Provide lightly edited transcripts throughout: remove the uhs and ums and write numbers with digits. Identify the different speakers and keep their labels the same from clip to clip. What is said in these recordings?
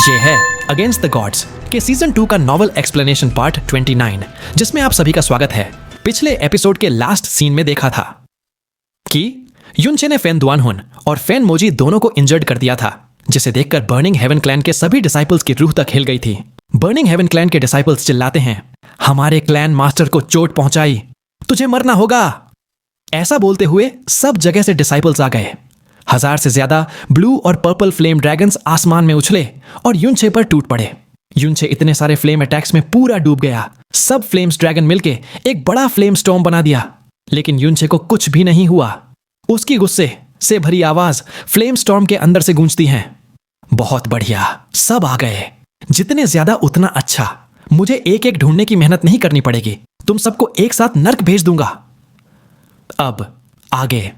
Speaker 1: ये है against the gods के सीजन 2 का नॉवल एक्सप्लेनेशन पार्ट 29, जिसमें आप सभी का स्वागत है। पिछले एपिसोड के लास्ट सीन में देखा था कि युनचे ने फेन दुआनहुन और फेन मोजी दोनों को इंजर्ड कर दिया था, जिसे देखकर बर्निंग हेवन क्लैन के सभी डिसाइपल्स की रूह तक हिल गई थी। बर्निंग हेवन क्लैन के डिसाइपल्स चिल्लाते हैं, हमारे क्लैन मास्टर को चोट पहुंचाई, तुझे मरना होगा। ऐसा बोलते हुए सब जगह से डिसाइपल्स आ गए। 1000 से ज्यादा ब्लू और पर्पल फ्लेम ड्रैगन्स आसमान में उछले और युनचे पर टूट पड़े। युनचे इतने सारे फ्लेम अटैक्स में पूरा डूब गया। सब फ्लेम्स ड्रैगन मिलके एक बड़ा फ्लेम स्टॉर्म बना दिया, लेकिन युनचे को कुछ भी नहीं हुआ। उसकी गुस्से से भरी आवाज फ्लेम स्टॉर्म के अंदर से गूंजती है, बहुत बढ़िया, सब आ गए। जितने ज्यादा उतना अच्छा। मुझे एक एक ढूंढने की मेहनत नहीं करनी पड़ेगी। तुम सबको एक साथ नर्क भेज दूंगा। अब आगे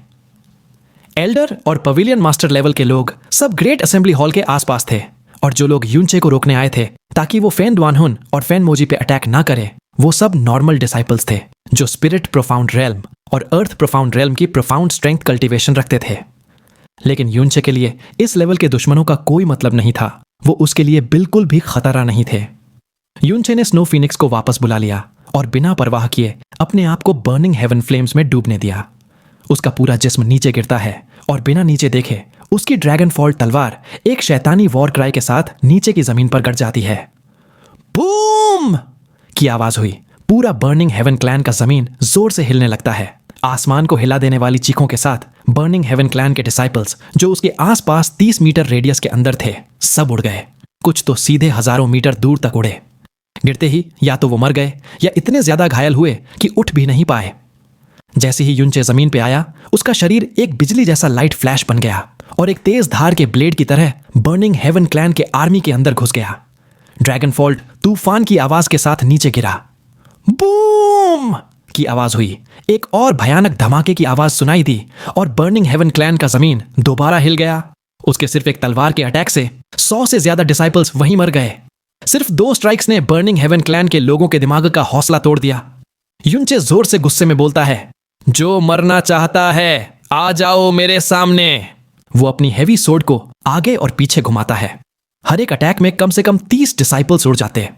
Speaker 1: एल्डर और पवेलियन मास्टर लेवल के लोग सब ग्रेट असेंबली हॉल के आसपास थे, और जो लोग युनचे को रोकने आए थे ताकि वो फेन दुआनहुन और फेन मोजी पे अटैक ना करे, वो सब नॉर्मल डिसाइपल्स थे जो स्पिरिट प्रोफाउंड रेल्म और अर्थ प्रोफाउंड रेल्म की प्रोफाउंड स्ट्रेंथ कल्टीवेशन रखते थे। लेकिन युनचे के लिए इस लेवल के दुश्मनों का कोई मतलब नहीं था। वो उसके लिए बिल्कुल भी खतरा नहीं थे। युनचे ने स्नो फीनिक्स को वापस बुला लिया और बिना परवाह किए अपने आप को बर्निंग हेवन फ्लेम्स में डूबने दिया। उसका पूरा जिस्म नीचे गिरता है और बिना नीचे देखे उसकी ड्रैगन फॉल तलवार एक शैतानी वॉर क्राई के साथ नीचे की जमीन पर गिर जाती है। बूम की आवाज हुई। पूरा बर्निंग हेवन क्लैन का जमीन जोर से हिलने लगता है। आसमान को हिला देने वाली चीखों के साथ बर्निंग हेवन क्लैन के डिसाइपल्स जो उसके आसपास 30 मीटर रेडियस के अंदर थे, सब उड़ गए। कुछ तो सीधे हजारों मीटर दूर तक उड़े। गिरते ही या तो वो मर गए या इतने ज्यादा घायल हुए कि उठ भी नहीं पाए। जैसे ही युनचे जमीन पे आया, उसका शरीर एक बिजली जैसा लाइट फ्लैश बन गया और एक तेज धार के ब्लेड की तरह बर्निंग हेवन क्लैन के आर्मी के अंदर घुस गया। ड्रैगन फॉल्ट तूफान की आवाज के साथ नीचे गिरा। बूम की आवाज हुई। एक और भयानक धमाके की आवाज सुनाई दी और बर्निंग हेवन क्लैन का जमीन दोबारा हिल गया। उसके सिर्फ एक तलवार के अटैक से 100 से ज्यादा डिसाइपल्स वहीं मर गए। सिर्फ 2 स्ट्राइक्स ने बर्निंग हेवन क्लैन के लोगों के दिमाग का हौसला तोड़ दिया। युनचे जोर से गुस्से में बोलता है, जो मरना चाहता है आ जाओ मेरे सामने। वो अपनी हेवी सोर्ड को आगे और पीछे घुमाता है। हर एक अटैक में कम से कम 30 डिसाइपल्स उड़ जाते।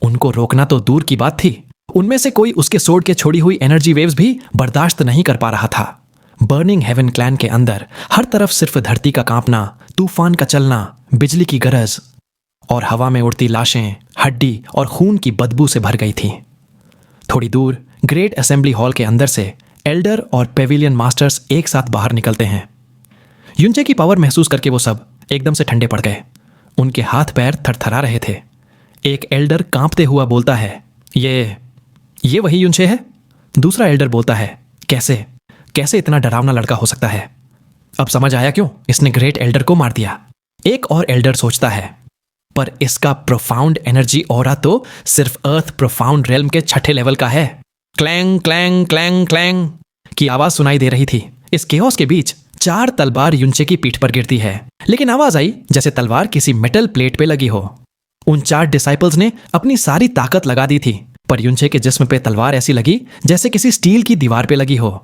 Speaker 1: उनको रोकना तो दूर की बात थी, उनमें से कोई उसके सोर्ड के छोड़ी हुई एनर्जी वेव्स भी बर्दाश्त नहीं कर पा रहा था। बर्निंग हेवन क्लैन के अंदर हर तरफ सिर्फ धरती का कांपना, तूफान का चलना, बिजली की गरज और हवा में उड़ती लाशें, हड्डी और खून की बदबू से भर गई थी। थोड़ी दूर ग्रेट असेंबली हॉल के अंदर से एल्डर और पेविलियन मास्टर्स एक साथ बाहर निकलते हैं। युनचे की पावर महसूस करके वो सब एकदम से ठंडे पड़ गए। उनके हाथ पैर थरथरा रहे थे। एक एल्डर कांपते हुआ बोलता है, ये वही युनचे है? दूसरा एल्डर बोलता है, कैसे इतना डरावना लड़का हो सकता है? अब समझ आया क्यों इसने ग्रेट एल्डर को मार दिया। एक और एल्डर सोचता है, पर इसका प्रोफाउंड एनर्जी ऑरा तो सिर्फ अर्थ प्रोफाउंड रेल्म के 6ठे लेवल का है। क्लैंग क्लैंग क्लैंग क्लैंग की आवाज सुनाई दे रही थी। इस केओस के बीच 4 तलवार युनचे की पीठ पर गिरती है, लेकिन आवाज आई जैसे तलवार किसी मेटल प्लेट पे लगी हो। उन 4 डिसाइपल्स ने अपनी सारी ताकत लगा दी थी, पर युनचे के जिस्म पे तलवार ऐसी लगी जैसे किसी स्टील की दीवार पे लगी हो।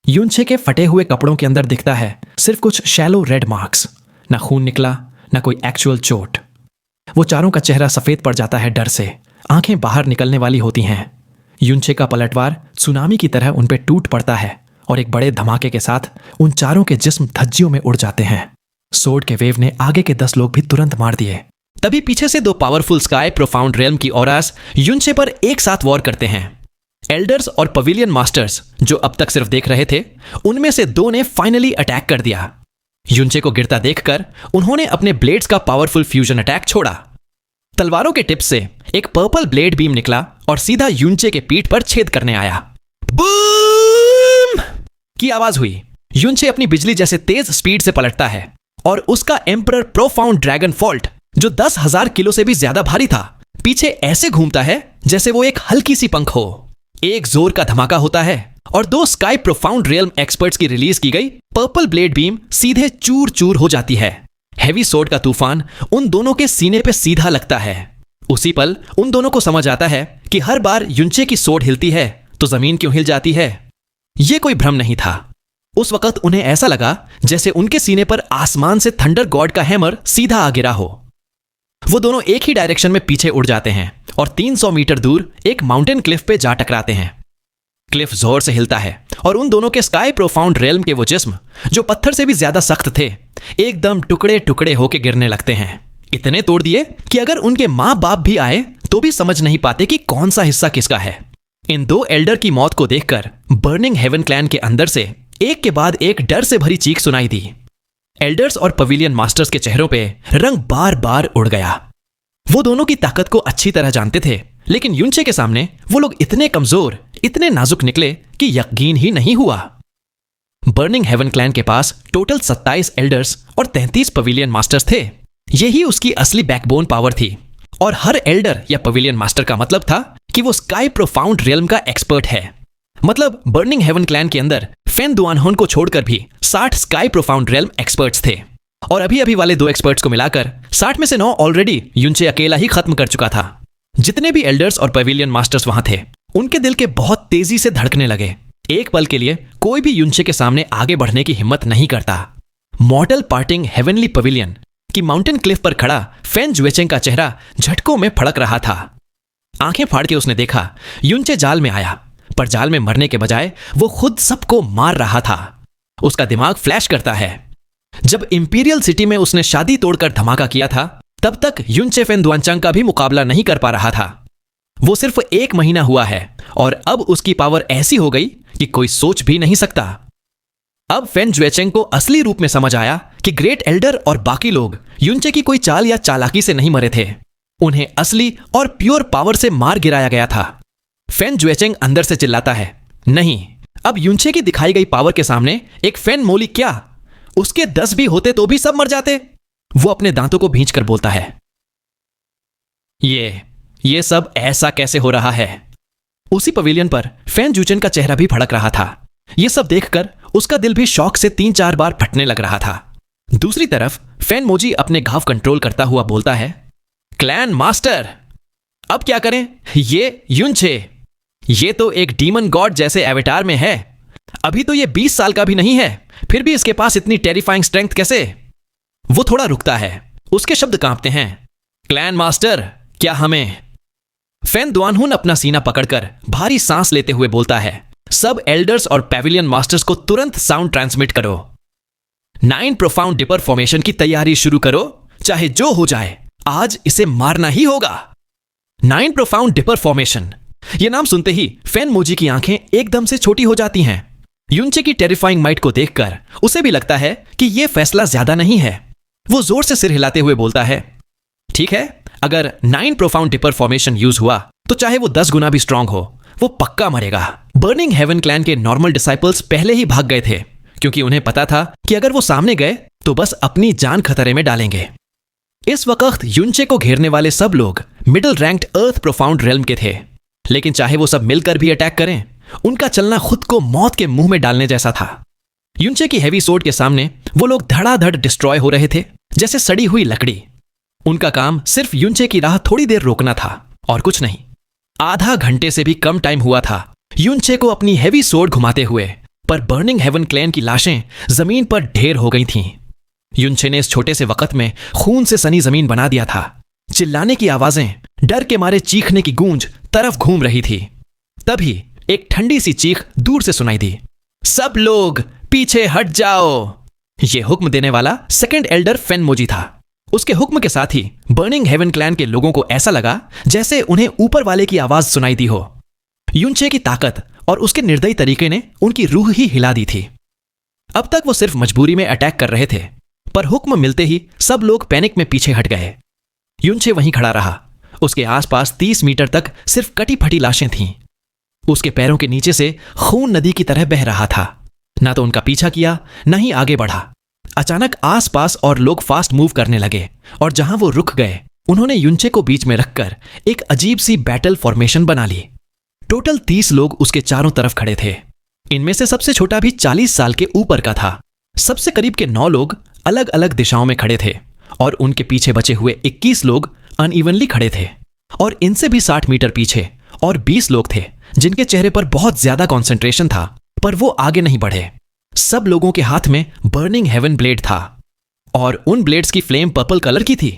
Speaker 1: युनचे के फटे हुए कपड़ों के अंदर दिखता है सिर्फ कुछ शैलो रेड मार्क्स। ना खून निकला, ना कोई एक्चुअल चोट। वो चारों का चेहरा सफेद पड़ जाता है डर से, आंखें बाहर निकलने वाली होती हैं। युनचे का पलटवार सुनामी की तरह उन पे टूट पड़ता है और एक बड़े धमाके के साथ उन चारों के जिस्म धज्जियों में उड़ जाते हैं। सोर्ड के वेव ने आगे के 10 लोग भी तुरंत मार दिए। तभी पीछे से 2 पावरफुल स्काई प्रोफाउंड रेल्म की ऑरास युनचे पर एक साथ वॉर करते हैं। एल्डर्स और पवेलियन मास्टर्स जो अब तक सिर्फ देख रहे थे, उनमें से 2 ने फाइनली अटैक कर दिया। युनचे को गिरता देखकर उन्होंने अपने ब्लेड्स का पावरफुल फ्यूजन अटैक छोड़ा। तलवारों के टिप से एक पर्पल ब्लेड बीम निकला और सीधा युनचे के पीठ पर छेद करने आया। बूम की आवाज हुई। युनचे अपनी बिजली जैसे तेज स्पीड से पलटता है और उसका एम्परर प्रोफाउंड ड्रैगन फॉल्ट, जो 10,000 किलो से भी ज्यादा भारी था, पीछे ऐसे घूमता है जैसे वो एक हल्की सी पंख हो। एक जोर का धमाका होता है और 2 स्काई प्रोफाउंड रियल्म एक्सपर्ट्स की रिलीज की गई पर्पल ब्लेड बीम सीधे चूर चूर हो जाती है। हेवी सोर्ड का तूफान उन दोनों के सीने पे सीधा लगता है। उसी पल उन दोनों को समझ आता है कि हर बार युनचे की सोर्ड हिलती है तो जमीन क्यों हिल जाती है। यह कोई भ्रम नहीं था। उस वक्त उन्हें ऐसा लगा जैसे उनके सीने पर आसमान से थंडर गॉड का हैमर सीधा आ गिरा हो। वो दोनों एक ही डायरेक्शन में पीछे उड़ जाते हैं और 300 मीटर दूर एक माउंटेन क्लिफ पे जा टकराते हैं। क्लिफ जोर से हिलता है और उन दोनों के स्काई प्रोफाउंड रेल्म के वो जिस्म, जो पत्थर से भी ज्यादा सख्त थे, एकदम टुकड़े टुकड़े होके गिरने लगते हैं। इतने तोड़ दिए कि अगर उनके माँ बाप भी आए तो भी समझ नहीं पाते कि कौन सा हिस्सा किसका है। इन दो एल्डर की मौत को देखकर बर्निंग हेवन क्लैन के अंदर से एक के बाद एक डर से भरी चीख सुनाई दी। एल्डर्स और पवेलियन मास्टर्स के चेहरों पे रंग बार बार उड़ गया। वो दोनों की ताकत को अच्छी तरह जानते थे, लेकिन युनचे के सामने वो लोग इतने कमजोर, इतने नाजुक निकले कि यकीन ही नहीं हुआ। बर्निंग हेवन क्लैन के पास टोटल 27 एल्डर्स और 33 पवेलियन मास्टर्स थे। यही उसकी असली बैकबोन पावर थी। और हर एल्डर या पवेलियन मास्टर का मतलब था कि वो स्काई प्रोफाउंड रियल्म का एक्सपर्ट है। मतलब बर्निंग हेवन क्लैन के अंदर फेन दुआनहोन को छोड़कर भी 60 स्काई प्रोफाउंड रियल्म एक्सपर्ट्स थे। और अभी अभी वाले 2 एक्सपर्ट्स को मिलाकर 60 में से 9 ऑलरेडी युनचे अकेला ही खत्म कर चुका था। जितने भी एल्डर्स और पवेलियन मास्टर्स वहां थे, उनके दिल के बहुत तेजी से धड़कने लगे। एक पल के लिए कोई भी युनचे के सामने आगे बढ़ने की हिम्मत नहीं करता। मॉर्टल पार्टिंग हेवनली पवेलियन की माउंटेन क्लिफ पर खड़ा फेन जुएचेंग का चेहरा झटकों में फड़क रहा था। आंखें फाड़ के उसने देखा युनचे जाल में आया, पर जाल में मरने के बजाय वो खुद सबको मार रहा था। उसका दिमाग फ्लैश करता है। जब इंपीरियल सिटी में उसने शादी तोड़कर धमाका किया था, तब तक युनचे फेन दुआनचांग का भी मुकाबला नहीं कर पा रहा था। वो सिर्फ 1 महीना हुआ है और अब उसकी पावर ऐसी हो गई कि कोई सोच भी नहीं सकता। अब फेन जुएचेंग को असली रूप में समझ आया कि ग्रेट एल्डर और बाकी लोग युनचे की कोई चाल या चालाकी से नहीं मरे थे। उन्हें असली और प्योर पावर से मार गिराया गया था। फेन जुएचेंग अंदर से चिल्लाता है, नहीं, अब युनचे की दिखाई गई पावर के सामने एक फेन मोली क्या, उसके 10 भी होते तो भी सब मर जाते। वो अपने दांतों को भींच कर बोलता है, ये सब ऐसा कैसे हो रहा है। उसी पवेलियन पर फेन जुएचेंग का चेहरा भी भड़क रहा था। यह सब देखकर उसका दिल भी शौक से 3-4 बार फटने लग रहा था। दूसरी तरफ फेन मोजी अपने घाव कंट्रोल करता हुआ बोलता है, क्लैन मास्टर, अब क्या करें। ये युनचे, ये तो एक डीमन गॉड जैसे एवेटार में है। अभी तो ये 20 साल का भी नहीं है, फिर भी इसके पास इतनी टेरिफाइंग स्ट्रेंथ कैसे। वो थोड़ा रुकता है, उसके शब्द कांपते हैं, क्लैन मास्टर, क्या हमें। फेन दुआनहुन अपना सीना पकड़कर भारी सांस लेते हुए बोलता है, सब एल्डर्स और पेविलियन मास्टर्स को तुरंत साउंड ट्रांसमिट करो। 9 प्रोफाउंड डिपर फॉर्मेशन की तैयारी शुरू करो, चाहे जो हो जाए, आज इसे मारना ही होगा। 9 प्रोफाउंड डिपर फॉर्मेशन, यह नाम सुनते ही फेन मोजी की आंखें एकदम से छोटी हो जाती हैं। युनचे की टेरिफाइंग माइट को देखकर उसे भी लगता है कि यह फैसला ज्यादा नहीं है। वो जोर से सिर हिलाते हुए बोलता है, ठीक है, अगर 9 प्रोफाउंड डिपर फॉर्मेशन यूज हुआ तो चाहे वो 10 गुना भी स्ट्रांग हो, वो पक्का मरेगा। बर्निंग हेवन क्लैन के नॉर्मल डिसाइपल्स पहले ही भाग गए थे, क्योंकि उन्हें पता था कि अगर वो सामने गए तो बस अपनी जान खतरे में डालेंगे। इस वक्त युनचे को घेरने वाले सब लोग मिडिल रैंक्ड अर्थ प्रोफाउंड रेल्म के थे, लेकिन चाहे वो सब मिलकर भी अटैक करें, उनका चलना खुद को मौत के मुंह में डालने जैसा था। युनचे की हैवी सोर्ड के सामने वो लोग धड़ाधड़ डिस्ट्रॉय हो रहे थे, जैसे सड़ी हुई लकड़ी। उनका काम सिर्फ युनचे की राह थोड़ी देर रोकना था और कुछ नहीं। आधा घंटे से भी कम टाइम हुआ था युनचे को अपनी हैवी सोर्ड घुमाते हुए, पर बर्निंग हेवन क्लैन की लाशें जमीन पर ढेर हो गई थीं। युनचे ने इस छोटे से वक्त में खून से सनी जमीन बना दिया था। चिल्लाने की आवाजें, डर के मारे चीखने की गूंज तरफ घूम रही थी। तभी एक ठंडी सी चीख दूर से सुनाई दी, सब लोग पीछे हट जाओ। यह हुक्म देने वाला सेकंड एल्डर फेन मोजी था। उसके हुक्म के साथ ही बर्निंग हेवन क्लैन के लोगों को ऐसा लगा जैसे उन्हें ऊपर वाले की आवाज सुनाई दी हो। युनचे की ताकत और उसके निर्दयी तरीके ने उनकी रूह ही हिला दी थी। अब तक वो सिर्फ मजबूरी में अटैक कर रहे थे, पर हुक्म मिलते ही सब लोग पैनिक में पीछे हट गए। युनचे वहीं खड़ा रहा। उसके आसपास 30 मीटर तक सिर्फ कटी फटी लाशें थीं। उसके पैरों के नीचे से खून नदी की तरह बह रहा था। ना तो उनका पीछा किया, न ही आगे बढ़ा। अचानक आसपास और लोग फास्ट मूव करने लगे, और जहां वो रुक गए, उन्होंने युनचे को बीच में रखकर एक अजीब सी बैटल फॉर्मेशन बना ली। टोटल 30 लोग उसके चारों तरफ खड़े थे। इनमें से सबसे छोटा भी 40 साल के ऊपर का था। सबसे करीब के 9 लोग अलग अलग दिशाओं में खड़े थे, और उनके पीछे बचे हुए 21 लोग अनइवनली खड़े थे। और इनसे भी 60 मीटर पीछे और 20 लोग थे जिनके चेहरे पर बहुत ज्यादा कॉन्सेंट्रेशन था, पर वो आगे नहीं बढ़े। सब लोगों के हाथ में बर्निंग हेवन ब्लेड था, और उन ब्लेड्स की फ्लेम पर्पल कलर की थी।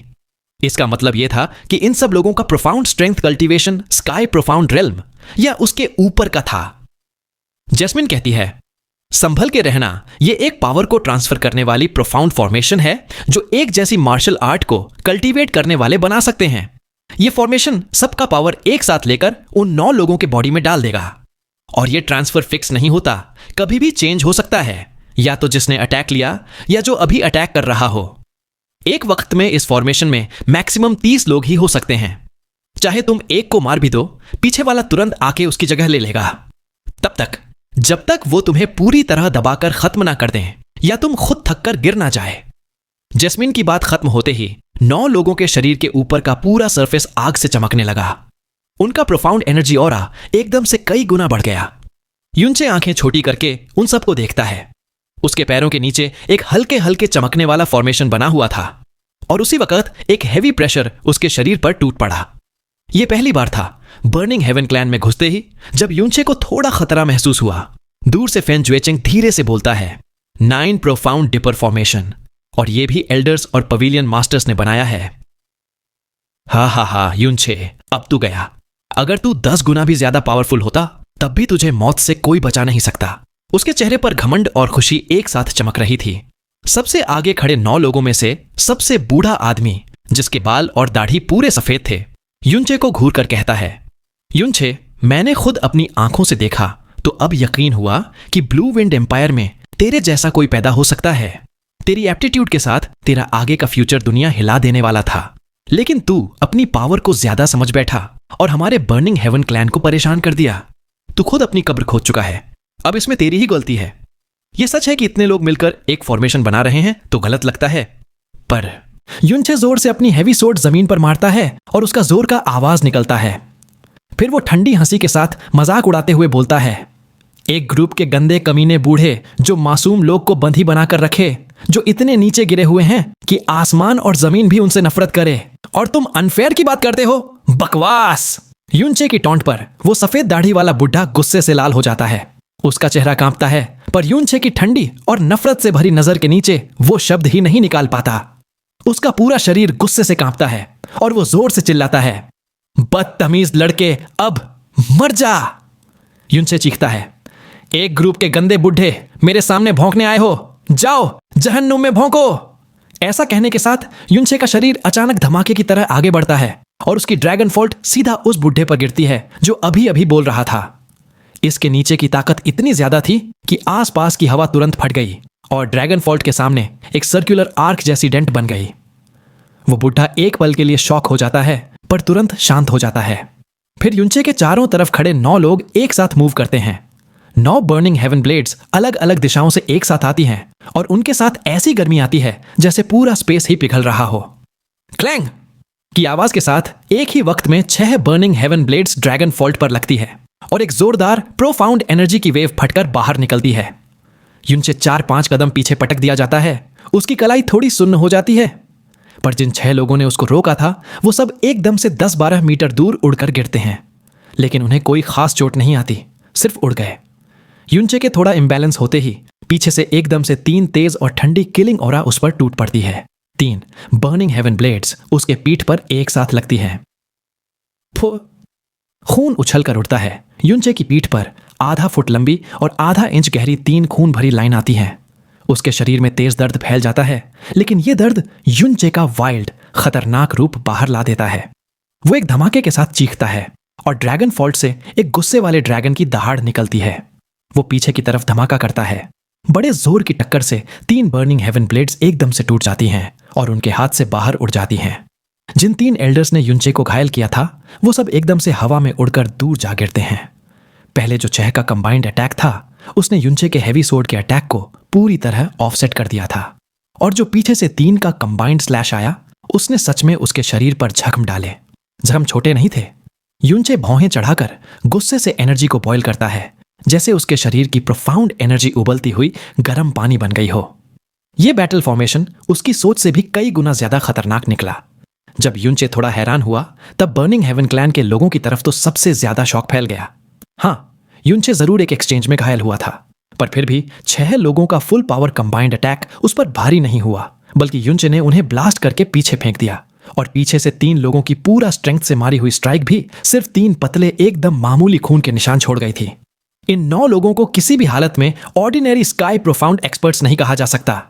Speaker 1: इसका मतलब यह था कि इन सब लोगों का profound strength cultivation sky profound realm या उसके ऊपर का था। जैस्मिन कहती है, संभल के रहना यह एक पावर को ट्रांसफर करने वाली प्रोफाउंड फॉर्मेशन है जो एक जैसी मार्शल आर्ट को कल्टीवेट करने वाले बना सकते हैं। यह फॉर्मेशन सबका पावर एक साथ लेकर उन 9 लोगों के बॉडी में डाल देगा। और यह ट्रांसफर फिक्स नहीं होता, कभी भी चेंज हो सकता है, या तो जिसने अटैक लिया या जो अभी अटैक कर रहा हो। एक वक्त में इस फॉर्मेशन में मैक्सिमम 30 लोग ही हो सकते हैं। चाहे तुम एक को मार भी दो, पीछे वाला तुरंत आके उसकी जगह ले लेगा, तब तक जब तक वो तुम्हें पूरी तरह दबाकर खत्म ना कर दें या तुम खुद थककर गिर ना जाए। जैस्मिन की बात खत्म होते ही 9 लोगों के शरीर के ऊपर का पूरा सरफेस आग से चमकने लगा। उनका प्रोफाउंड एनर्जी ऑरा एकदम से कई गुना बढ़ गया। युनचे आंखें छोटी करके उन सबको देखता है। उसके पैरों के नीचे एक हल्के हल्के चमकने वाला फॉर्मेशन बना हुआ था और उसी वक्त एक हैवी प्रेशर उसके शरीर पर टूट पड़ा। यह पहली बार था बर्निंग हेवन क्लैन में घुसते ही जब युनचे को थोड़ा खतरा महसूस हुआ। दूर से फेन ज्वेचिंग धीरे से बोलता है, 9 प्रोफाउंड डिपर फॉर्मेशन, और यह भी एल्डर्स और पवेलियन मास्टर्स ने बनाया है। हा युनचे, अब तू गया। अगर तू 10 गुना भी ज्यादा पावरफुल होता तब भी तुझे मौत से कोई बचा नहीं सकता। उसके चेहरे पर घमंड और खुशी एक साथ चमक रही थी। सबसे आगे खड़े 9 लोगों में से सबसे बूढ़ा आदमी, जिसके बाल और दाढ़ी पूरे सफेद थे, युनचे को घूर कर कहता है, युनचे, मैंने खुद अपनी आंखों से देखा तो अब यकीन हुआ कि ब्लू विंड एम्पायर में तेरे जैसा कोई पैदा हो सकता है। तेरी एप्टीट्यूड के साथ तेरा आगे का फ्यूचर दुनिया हिला देने वाला था, लेकिन तू अपनी पावर को ज्यादा समझ बैठा और हमारे बर्निंग हेवन क्लैन को परेशान कर दिया। तू खुद अपनी कब्र खोद चुका है, अब इसमें तेरी ही गलती है। यह सच है कि इतने लोग मिलकर एक फॉर्मेशन बना रहे हैं तो गलत लगता है, पर युनचे जोर से अपनी हैवी सोर्ड जमीन पर मारता है और उसका जोर का आवाज निकलता है। फिर वो ठंडी हंसी के साथ मजाक उड़ाते हुए बोलता है, एक ग्रुप के गंदे कमीने बूढ़े जो मासूम लोग को बंधी बनाकर रखे, जो इतने नीचे गिरे हुए हैं कि आसमान और जमीन भी उनसे नफरत करे, और तुम अनफेयर की बात करते हो? बकवास। युनचे की टॉन्ट पर वो सफेद दाढ़ी वाला बुढ़ा गुस्से से लाल हो जाता है। उसका चेहरा कांपता है, पर युनचे की ठंडी और नफरत से भरी नजर के नीचे वो शब्द ही नहीं निकाल पाता। उसका पूरा शरीर गुस्से से कांपता है और वो जोर से चिल्लाता है, बदतमीज लड़के, अब मर जा। युनचे चीखता है, एक ग्रुप के गंदे बुढ़े मेरे सामने भौंकने आए हो, जाओ जहन्नुम में भौंको। ऐसा कहने के साथ युनचे का शरीर अचानक धमाके की तरह आगे बढ़ता है और उसकी ड्रैगन फोल्ट सीधा उस बुढ़े पर गिरती है जो अभी अभी बोल रहा था। इसके नीचे की ताकत इतनी ज्यादा थी कि आसपास की हवा तुरंत फट गई और ड्रैगन फोल्ट के सामने एक सर्कुलर आर्क जैसी डेंट बन गई। वो बुढ़ा एक पल के लिए शॉक हो जाता है, पर तुरंत शांत हो जाता है। फिर युनचे के चारों तरफ खड़े 9 लोग एक साथ मूव करते हैं। 9 बर्निंग हेवन ब्लेड्स अलग अलग दिशाओं से एक साथ आती हैं और उनके साथ ऐसी गर्मी आती है जैसे पूरा स्पेस ही पिघल रहा हो। क्लैंग की आवाज के साथ एक ही वक्त में 6 burning heaven blades dragon fault पर लगती है और एक जोरदार प्रोफाउंड एनर्जी की वेव फटकर बाहर निकलती है। युनचे 4-5 कदम पीछे पटक दिया जाता है। उसकी कलाई थोड़ी सुन्न हो जाती है, पर जिन 6 लोगों ने उसको रोका था वो सब एकदम से 10-12 मीटर दूर उड़कर गिरते हैं, लेकिन उन्हें कोई खास चोट नहीं आती, सिर्फ उड़ गए। युनचे के थोड़ा इम्बैलेंस होते ही पीछे से एकदम से 3 तेज और ठंडी किलिंग ऑरा उस पर टूट पड़ती है। 3 बर्निंग हेवन ब्लेड्स उसके पीठ पर एक साथ लगती हैं। खून उछल कर उठता है। युनचे की पीठ पर आधा फुट लंबी और आधा इंच गहरी 3 खून भरी लाइन आती हैं। उसके शरीर में तेज दर्द फैल जाता है, लेकिन यह दर्द युनचे का वाइल्ड खतरनाक रूप बाहर ला देता है। वो एक धमाके के साथ चीखता है और ड्रैगन फॉल्ट से एक गुस्से वाले ड्रैगन की दहाड़ निकलती है। वो पीछे की तरफ धमाका करता है। बड़े जोर की टक्कर से 3 बर्निंग हेवन ब्लेड्स एकदम से टूट जाती हैं और उनके हाथ से बाहर उड़ जाती हैं। जिन 3 एल्डर्स ने युनचे को घायल किया था वो सब एकदम से हवा में उड़कर दूर जा गिरते हैं। पहले जो 6 का कंबाइंड अटैक था उसने युनचे के हैवी सोर्ड के अटैक को पूरी तरह ऑफसेट कर दिया था, और जो पीछे से 3 का कंबाइंड स्लैश आया उसने सच में उसके शरीर पर जख्म डाले। जख्म छोटे नहीं थे। युनचे भौहें चढ़ाकर गुस्से से एनर्जी को बॉयल करता है, जैसे उसके शरीर की प्रोफाउंड एनर्जी उबलती हुई गर्म पानी बन गई हो। यह बैटल फॉर्मेशन उसकी सोच से भी कई गुना ज्यादा खतरनाक निकला। जब युनचे थोड़ा हैरान हुआ तब बर्निंग हेवन क्लैन के लोगों की तरफ तो सबसे ज्यादा शौक फैल गया। हाँ, युनचे जरूर एक एक्सचेंज में घायल हुआ था, पर फिर भी 6 लोगों का फुल पावर कंबाइंड अटैक उस पर भारी नहीं हुआ, बल्कि युनचे ने उन्हें ब्लास्ट करके पीछे फेंक दिया और पीछे से 3 लोगों की पूरा स्ट्रेंथ से मारी हुई स्ट्राइक भी सिर्फ 3 पतले एकदम मामूली खून के निशान छोड़ गई थी। इन 9 लोगों को किसी भी हालत में ऑर्डिनरी स्काई प्रोफाउंड एक्सपर्ट्स नहीं कहा जा सकता।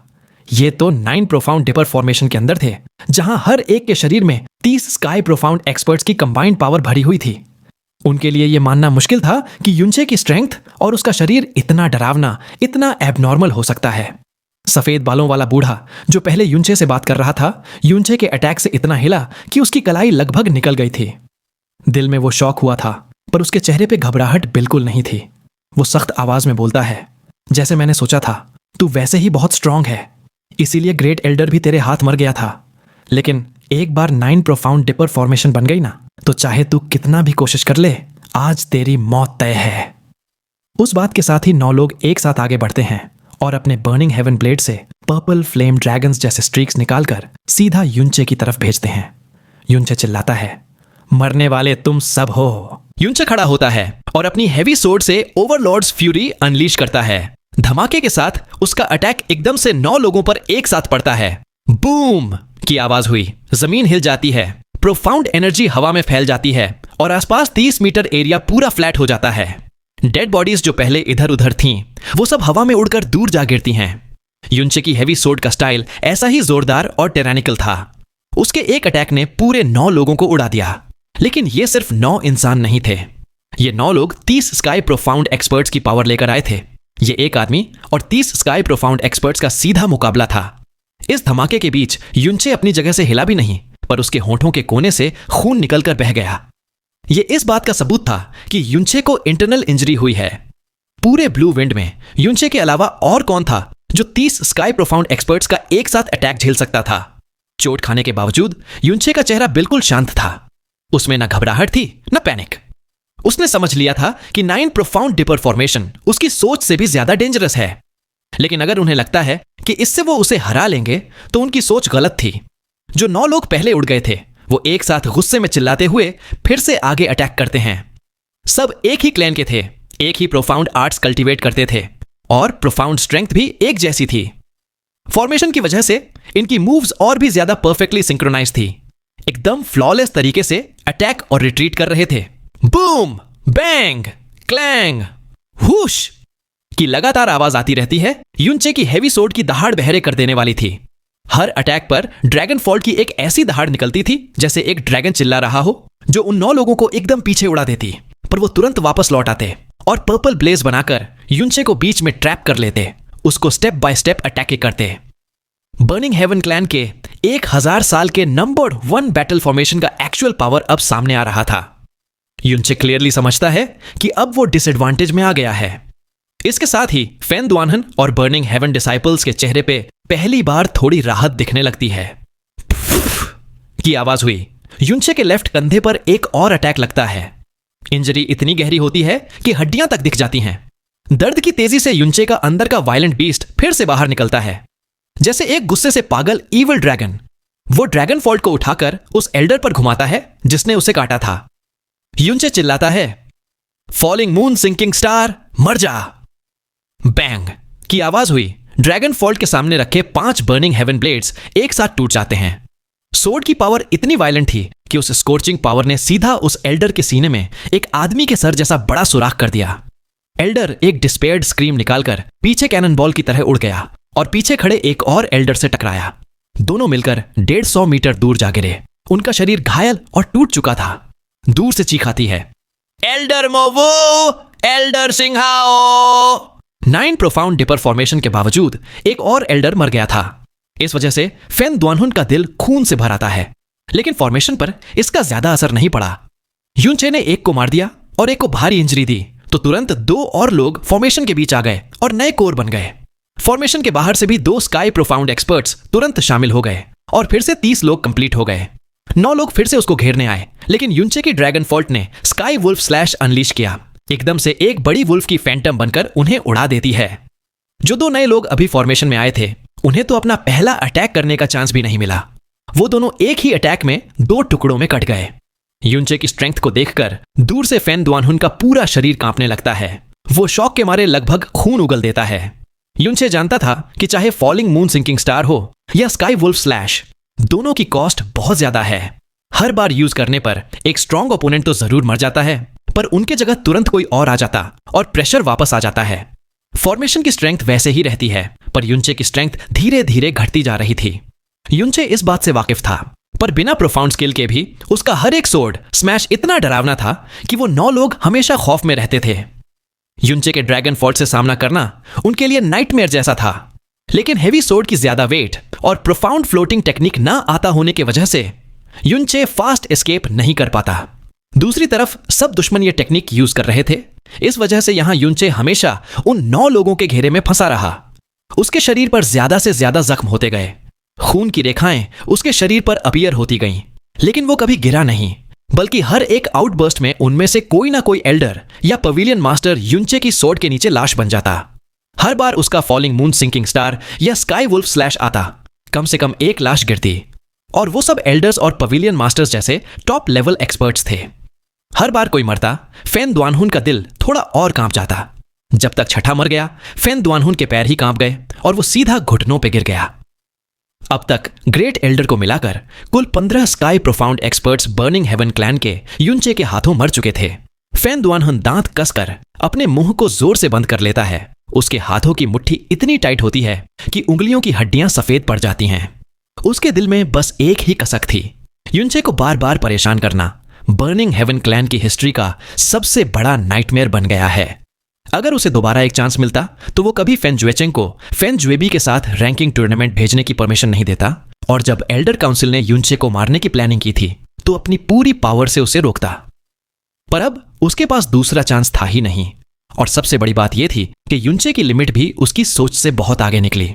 Speaker 1: ये तो 9 प्रोफाउंड डिपर फॉर्मेशन के अंदर थे, जहां हर एक के शरीर में 30 स्काई प्रोफाउंड एक्सपर्ट्स की कंबाइंड पावर भरी हुई थी। उनके लिए यह मानना मुश्किल था कि युनचे की स्ट्रेंथ और उसका शरीर इतना डरावना, इतना एबनॉर्मल हो सकता है। सफेद बालों वाला बूढ़ा जो पहले युनचे से बात कर रहा था, युनचे के अटैक से इतना हिला कि उसकी कलाई लगभग निकल गई थी। दिल में वो शॉक हुआ था, पर उसके चेहरे पे घबराहट बिल्कुल नहीं थी। वो सख्त आवाज में बोलता है, जैसे मैंने सोचा था, तू वैसे ही बहुत स्ट्रांग है, इसीलिए ग्रेट एल्डर भी तेरे हाथ मर गया था। लेकिन एक बार 9 प्रोफाउंड डिपर फॉर्मेशन बन गई ना, तो चाहे तू कितना भी कोशिश कर ले, आज तेरी मौत तय है। उस बात के साथ ही 9 लोग एक साथ आगे बढ़ते हैं और अपने बर्निंग हेवन ब्लेड से पर्पल फ्लेम ड्रैगन्स जैसे स्ट्रीक्स निकालकर सीधा युनचे की तरफ भेजते हैं। युनचे चिल्लाता है, मरने वाले तुम सब हो। युनचे खड़ा होता है और अपनी हेवी सोर्ड से ओवरलॉर्ड्स फ्यूरी अनलीश करता है। धमाके के साथ उसका अटैक एकदम से 9 लोगों पर एक साथ पड़ता है। बूम की आवाज हुई, जमीन हिल जाती है, प्रोफाउंड एनर्जी हवा में फैल जाती है और आसपास 30 मीटर एरिया पूरा फ्लैट हो जाता है। डेड बॉडीज जो पहले इधर उधर थीं, वो सब हवा में उड़कर दूर जा गिरती हैं। युनचे की हेवी सोर्ड का स्टाइल ऐसा ही जोरदार और टेरानिकल था। उसके एक अटैक ने पूरे 9 लोगों को उड़ा दिया। लेकिन ये सिर्फ 9 इंसान नहीं थे, ये 9 लोग 30 स्काई प्रोफाउंड एक्सपर्ट्स की पावर लेकर आए थे। ये एक आदमी और 30 स्काई प्रोफाउंड एक्सपर्ट्स का सीधा मुकाबला था। इस धमाके के बीच युनचे अपनी जगह से हिला भी नहीं, पर उसके होंठों के कोने से खून निकलकर बह गया। यह इस बात का सबूत था कि युनचे को इंटरनल इंजरी हुई है। पूरे ब्लू विंड में युनचे के अलावा और कौन था जो 30 स्काई प्रोफाउंड एक्सपर्ट्स का एक साथ अटैक झेल सकता था। चोट खाने के बावजूद युनचे का चेहरा बिल्कुल शांत था। उसमें न घबराहट थी न पैनिक। उसने समझ लिया था कि 9 प्रोफाउंड डिपर फॉर्मेशन उसकी सोच से भी ज्यादा डेंजरस है। लेकिन अगर उन्हें लगता है कि इससे वो उसे हरा लेंगे, तो उनकी सोच गलत थी। जो 9 लोग पहले उड़ गए थे, वो एक साथ गुस्से में चिल्लाते हुए फिर से आगे अटैक करते हैं। सब एक ही क्लैन के थे, एक ही प्रोफाउंड आर्ट्स कल्टीवेट करते थे और प्रोफाउंड स्ट्रेंथ भी एक जैसी थी। फॉर्मेशन की वजह से इनकी मूव्स और भी ज्यादा परफेक्टली सिंक्रोनाइज थी। एकदम फ्लॉलेस तरीके से अटैक और रिट्रीट कर रहे थे। बूम, बैंग, क्लैंग, हुश की लगातार आवाज आती रहती है। युनचे की हेवी सोर्ड की दहाड़ बहरे कर देने वाली थी। हर अटैक पर ड्रैगन फॉल्ट की एक ऐसी दहाड़ निकलती थी जैसे एक ड्रैगन चिल्ला रहा हो, जो उन 9 लोगों को एकदम पीछे उड़ा देती। पर वो तुरंत वापस लौट आते और पर्पल ब्लेज बनाकर युनचे को बीच में ट्रैप कर लेते, उसको स्टेप बाय स्टेप अटैक करते। बर्निंग हेवन क्लैन के 1000 साल के नंबर्ड 1 बैटल फॉर्मेशन का एक्चुअल पावर अब सामने आ रहा था। युनचे क्लियरली समझता है कि अब वो डिसएडवांटेज में आ गया है। इसके साथ ही फेन दुआनहन और बर्निंग हेवन डिसाइपल्स के चेहरे पे पहली बार थोड़ी राहत दिखने लगती है। की आवाज हुई। युनचे के लेफ्ट कंधे पर एक और अटैक लगता है। इंजरी इतनी गहरी होती है कि हड्डियां तक दिख जाती हैं। दर्द की तेजी से युनचे का अंदर का वायलेंट बीस्ट फिर से बाहर निकलता है, जैसे एक गुस्से से पागल ईविल ड्रैगन। वो ड्रैगन फॉल्ट को उठाकर उस एल्डर पर घुमाता है जिसने उसे काटा था। युनचे चिल्लाता है, फॉलिंग मून सिंकिंग स्टार, मर जा। बैंग की आवाज हुई। ड्रैगन फॉल्ट के सामने रखे 5 बर्निंग हेवन ब्लेड्स एक साथ टूट जाते हैं। सोर्ड की पावर इतनी वायलेंट थी कि उस स्कोर्चिंग पावर ने सीधा उस एल्डर के सीने में एक आदमी के सर जैसा बड़ा सुराख कर दिया। एल्डर एक डिस्पेयर्ड स्क्रीम निकालकर पीछे कैनन बॉल की तरह उड़ गया और पीछे खड़े एक और एल्डर से टकराया। दोनों मिलकर 150 मीटर दूर जा गिरे। उनका शरीर घायल और टूट चुका था। दूर से चीख आती है, एल्डर मोवो, एल्डर सिंहाओ। 9 प्रोफाउंड डिपर फॉर्मेशन के बावजूद एक और एल्डर मर गया था। इस वजह से फेन दुआनहुन का दिल खून से भर आता है, लेकिन फॉर्मेशन पर इसका ज्यादा असर नहीं पड़ा। युनचे ने एक को मार दिया और एक को भारी इंजरी दी, तो तुरंत 2 और लोग फॉर्मेशन के बीच आ गए और नए कोर बन गए। फॉर्मेशन के बाहर से भी 2 स्काई प्रोफाउंड एक्सपर्ट्स तुरंत शामिल हो गए और फिर से 30 लोग कंप्लीट हो गए। 9 लोग फिर से उसको घेरने आए, लेकिन युनचे की ड्रैगन फॉल्ट ने स्काई वुल्फ स्लैश अनलीश किया। एकदम से एक बड़ी वुल्फ की फैंटम बनकर उन्हें उड़ा देती है। जो 2 नए लोग अभी फॉर्मेशन में आए थे, उन्हें तो अपना पहला अटैक करने का चांस भी नहीं मिला। वो दोनों एक ही अटैक में 2 टुकड़ों में कट गए। युनचे की स्ट्रेंथ को देखकर दूर से फेन दुआनहुन का पूरा शरीर कांपने लगता है। वो शॉक के मारे लगभग खून उगल देता है। युनचे जानता था कि चाहे फॉलिंग मून सिंकिंग स्टार हो या स्काई वुल्फ स्लैश, दोनों की कॉस्ट बहुत ज्यादा है। हर बार यूज करने पर एक स्ट्रॉन्ग ओपोनेंट तो जरूर मर जाता है, पर उनके जगह तुरंत कोई और आ जाता और प्रेशर वापस आ जाता है। फॉर्मेशन की स्ट्रेंथ वैसे ही रहती है, पर युनचे की स्ट्रेंथ धीरे धीरे घटती जा रही थी। युनचे इस बात से वाकिफ था, पर बिना प्रोफाउंड स्किल के भी उसका हर एक सोर्ड स्मैश इतना डरावना था कि वो 9 लोग हमेशा खौफ में रहते थे। युनचे के ड्रैगन फोर्ट से सामना करना उनके लिए नाइटमेयर जैसा था, लेकिन हेवी सोर्ड की ज्यादा वेट और प्रोफाउंड फ्लोटिंग टेक्निक ना आता होने की वजह से युनचे फास्ट एस्केप नहीं कर पाता। दूसरी तरफ सब दुश्मन ये टेक्निक यूज कर रहे थे, इस वजह से यहां युनचे हमेशा उन 9 लोगों के घेरे में फंसा रहा। उसके शरीर पर ज्यादा से ज्यादा जख्म होते गए, खून की रेखाएं उसके शरीर पर अपीयर होती गईं, लेकिन वो कभी गिरा नहीं, बल्कि हर एक आउटबर्स्ट में उनमें से कोई ना कोई एल्डर या पवेलियन मास्टर युनचे की सोर्ड के नीचे लाश बन जाता। हर बार उसका फॉलिंग मून सिंकिंग स्टार या स्काई वुल्फ स्लैश आता, कम से कम एक लाश गिरती, और वो सब एल्डर्स और पवेलियन मास्टर्स जैसे टॉप लेवल एक्सपर्ट्स थे। हर बार कोई मरता, फेन द्वानहुन का दिल थोड़ा और कांप जाता। जब तक छठा मर गया, फेन द्वानहुन के पैर ही कांप गए और वो सीधा घुटनों पे गिर गया। अब तक ग्रेट एल्डर को मिलाकर कुल 15 sky profound experts burning heaven clan के युनचे के हाथों मर चुके थे। फेन द्वानहुन दांत कसकर अपने मुंह को जोर से बंद कर लेता है। उसके हाथों की मुट्ठी इतनी टाइट होती है कि उंगलियों की हड्डियां सफेद पड़ जाती हैं। उसके दिल में बस एक ही कसक थी, युनचे को बार बार परेशान करना बर्निंग हेवन क्लैन की हिस्ट्री का सबसे बड़ा नाइटमेयर बन गया है। अगर उसे दोबारा एक चांस मिलता तो वो कभी फेन जुएचेंग को फेन जुएबी के साथ रैंकिंग टूर्नामेंट भेजने की परमिशन नहीं देता, और जब एल्डर काउंसिल ने युनचे को मारने की प्लानिंग की थी तो अपनी पूरी पावर से उसे रोकता। पर अब उसके पास दूसरा चांस था ही नहीं, और सबसे बड़ी बात यह थी कि युनचे की लिमिट भी उसकी सोच से बहुत आगे निकली।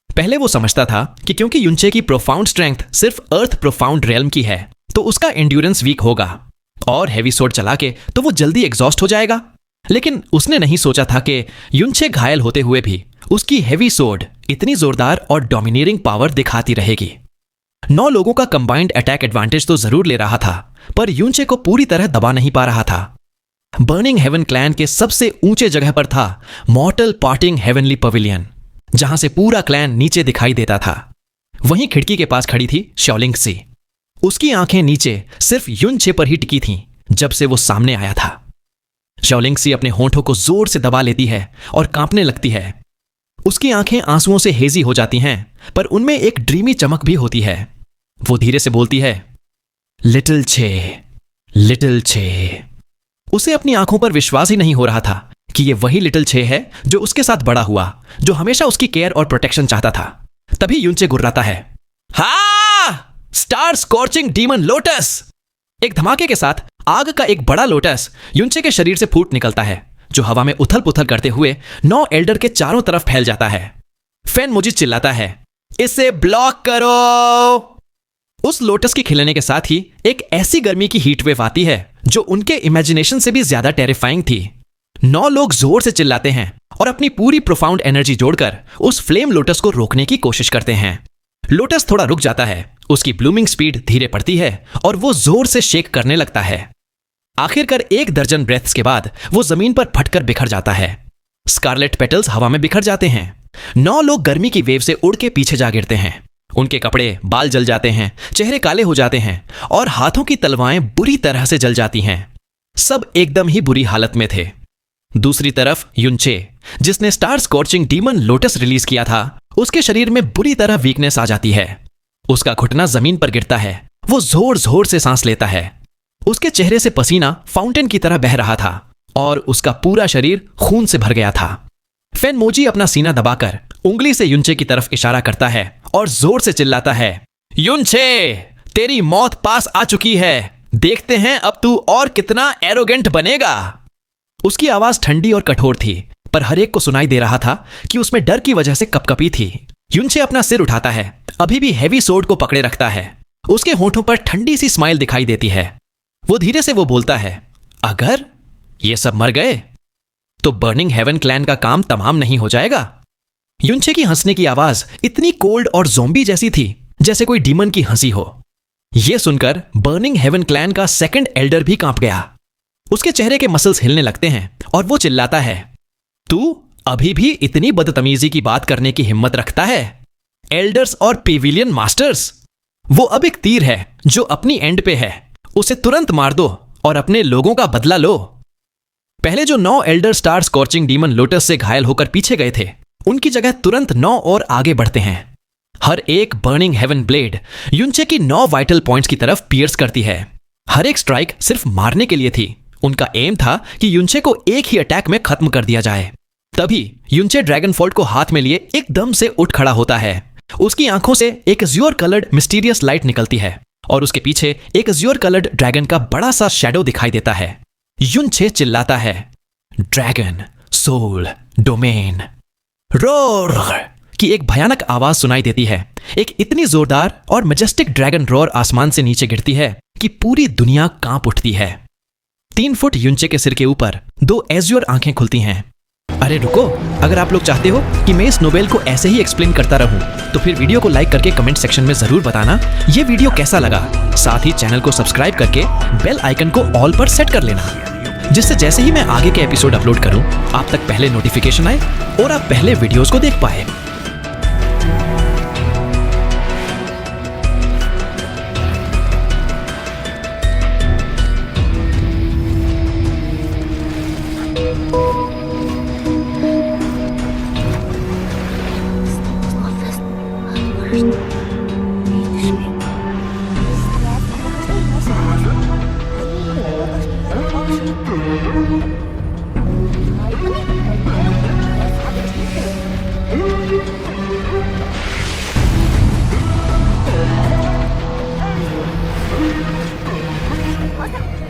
Speaker 1: पहले वो समझता था कि क्योंकि युनचे की प्रोफाउंड स्ट्रेंथ सिर्फ अर्थ प्रोफाउंड रेल्म की है तो उसका एंड्योरेंस वीक होगा, और हैवी सोर्ड चला के तो वो जल्दी एग्जॉस्ट हो जाएगा। लेकिन उसने नहीं सोचा था कि युनचे घायल होते हुए भी उसकी हैवी सोर्ड इतनी जोरदार और डोमिनेटिंग पावर दिखाती रहेगी। 9 लोगों का कंबाइंड अटैक एडवांटेज तो जरूर ले रहा था, पर युनचे को पूरी तरह दबा नहीं पा रहा था। बर्निंग हेवन क्लैन के सबसे ऊंचे जगह पर था मॉर्टल पार्टिंग हेवनली पवेलियन, जहां से पूरा क्लैन नीचे दिखाई देता था। वहीं खिड़की के पास खड़ी थी शाओलिंगसी। उसकी आंखें नीचे सिर्फ युनचे पर ही टिकी थीं जब से वो सामने आया था। शाओलिंगसी अपने होंठों को जोर से दबा लेती है और कांपने लगती है। उसकी आंखें आंसुओं से हेजी हो जाती हैं, पर उनमें एक ड्रीमी चमक भी होती है। वो धीरे से बोलती है, लिटिल छे, लिटिल छे। उसे अपनी आंखों पर विश्वास ही नहीं हो रहा था कि ये वही लिटिल छे है जो उसके साथ बड़ा हुआ, जो हमेशा उसकी केयर और प्रोटेक्शन चाहता था। तभी युनचे गुर्राता है, हा! Star scorching demon lotus! एक धमाके के साथ आग का एक बड़ा लोटस युनचे के शरीर से फूट निकलता है, जो हवा में उथल पुथल करते हुए 9 एल्डर के चारों तरफ फैल जाता है। फेन मुझे चिल्लाता है, इसे ब्लॉक करो! उस लोटस के खिलने के साथ ही एक ऐसी गर्मी की हीट वेव आती है जो उनके इमेजिनेशन से भी ज्यादा टेरिफाइंग थी। 9 लोग जोर से चिल्लाते हैं और अपनी पूरी प्रोफाउंड एनर्जी जोड़कर उस फ्लेम लोटस को रोकने की कोशिश करते हैं। लोटस थोड़ा रुक जाता है, उसकी ब्लूमिंग स्पीड धीरे पड़ती है और वो जोर से शेक करने लगता है। आखिरकार 1 दर्जन ब्रेथ्स के बाद वो जमीन पर फटकर बिखर जाता है। स्कारलेट पेटल्स हवा में बिखर जाते हैं। 9 लोग गर्मी की वेव से उड़ के पीछे जा गिरते हैं। उनके कपड़े, बाल जल जाते हैं, चेहरे काले हो जाते हैं और हाथों की तलवाएं बुरी तरह से जल जाती हैं। सब एकदम ही बुरी हालत में थे। दूसरी तरफ युनचे, जिसने star scorching demon lotus release किया था, उसके शरीर में बुरी तरह वीकनेस आ जाती है। उसका घुटना जमीन पर गिरता है। वो जोर जोर से सांस लेता है। उसके चेहरे से पसीना फाउंटेन की तरह बह रहा था और उसका पूरा शरीर खून से भर गया था। फेन मोजी अपना सीना दबाकर उंगली से युनचे की तरफ इशारा करता है और जोर से चिल्लाता है, युनचे, तेरी मौत पास आ चुकी है। देखते हैं अब तू और कितना एरोगेंट बनेगा। उसकी आवाज ठंडी और कठोर थी, पर हर एक को सुनाई दे रहा था कि उसमें डर की वजह से कपकपी थी। युनचे अपना सिर उठाता है, अभी भी हैवी सोर्ड को पकड़े रखता है। उसके होठों पर ठंडी सी स्माइल दिखाई देती है। वो धीरे से वो बोलता है, अगर ये सब मर गए तो बर्निंग हेवन क्लैन का काम तमाम नहीं हो जाएगा। युनचे की हंसने की आवाज इतनी कोल्ड और ज़ोंबी जैसी थी जैसे कोई डीमन की हंसी हो। यह सुनकर बर्निंग हेवन क्लैन का सेकंड एल्डर भी कांप गया। उसके चेहरे के मसल्स हिलने लगते हैं और वो चिल्लाता है, तू अभी भी इतनी बदतमीजी की बात करने की हिम्मत रखता है? एल्डर्स और पेविलियन मास्टर्स, वो अब एक तीर है जो अपनी एंड पे है। उसे तुरंत मार दो और अपने लोगों का बदला लो। पहले जो 9 Elder star scorching demon lotus से घायल होकर पीछे गए थे, उनकी जगह तुरंत 9 और आगे बढ़ते हैं। हर एक बर्निंग हेवन ब्लेड युनचे की 9 वाइटल पॉइंट्स की तरफ पियर्स करती है। हर एक स्ट्राइक सिर्फ मारने के लिए थी। उनका एम था कि युनचे को एक ही अटैक में खत्म कर दिया जाए। तभी युनचे ड्रैगनफोल्ट को हाथ में लिए एकदम से उठ खड़ा होता है। उसकी आंखों से एक अज़्योर कलर्ड मिस्टीरियस लाइट निकलती है और उसके पीछे एक अज़्योर कलर्ड ड्रैगन का बड़ा सा शैडो दिखाई देता है। युनचे चिल्लाता है, ड्रैगन सोल डोमेन। रोर की एक भयानक आवाज सुनाई देती है। एक इतनी जोरदार और मैजेस्टिक ड्रैगन रोर आसमान से नीचे गिरती है कि पूरी दुनिया कांप उठती है। 3 फुट युनचे के सिर के ऊपर 2 एज़्योर आंखें खुलती हैं। अरे रुको, अगर आप लोग चाहते हो कि मैं इस नोवेल को ऐसे ही एक्सप्लेन करता रहूं, तो फिर वीडियो को लाइक करके कमेंट सेक्शन में जरूर बताना ये वीडियो कैसा लगा। साथ ही चैनल को सब्सक्राइब करके बेल आइकन को ऑल पर सेट कर लेना, जिससे जैसे ही मैं आगे के एपिसोड अपलोड करूं, आप तक पहले नोटिफिकेशन आए और आप पहले वीडियोस को देख पाए।
Speaker 2: Awesome.